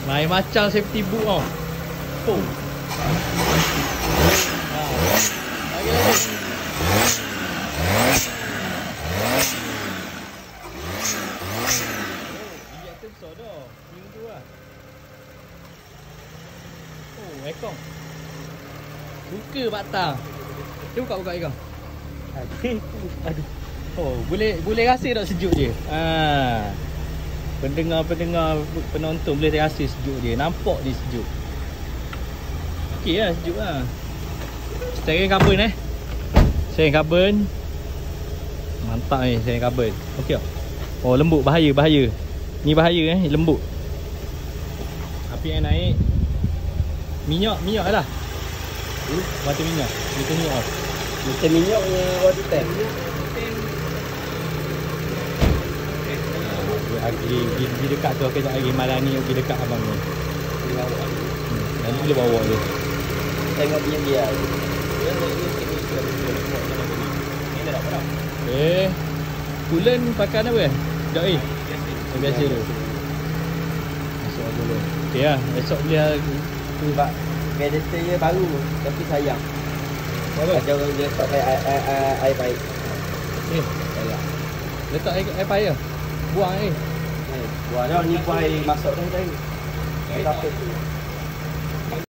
Lain macam safety boot tau. Pum. Lagi. Injector besar dah. Yang tu lah. Oh, ekong. Buka batang. Dia buka ekong. Aduh. Oh, boleh rasa tak sejuk dia? Pendengar penonton boleh rasa sejuk dia. Nampak dia sejuk. Okey lah, sejuk lah. Steering carbon Steering carbon. Mantap ni steering carbon. Okey tak? Oh, lembut, bahaya. Ni bahaya lembut. Api yang naik. Minyak lah. Water minyak. Liter minyak lah. Liter minyak punya water tank. Pergi dekat tu kejap lagi malam ni pergi dekat abang ni. Nanti boleh bawa dia. Tengok biar. Coolant pakai apa kan? Sekejap biasa tu. Masuk dulu. Okey lah. Esok dia Sebab radiator dia baru tapi sayang. apa? Ada orang dia letak air baik. Letak air payah. Buang Buat dah ni buat air masuk dah tadi. Air apa tu?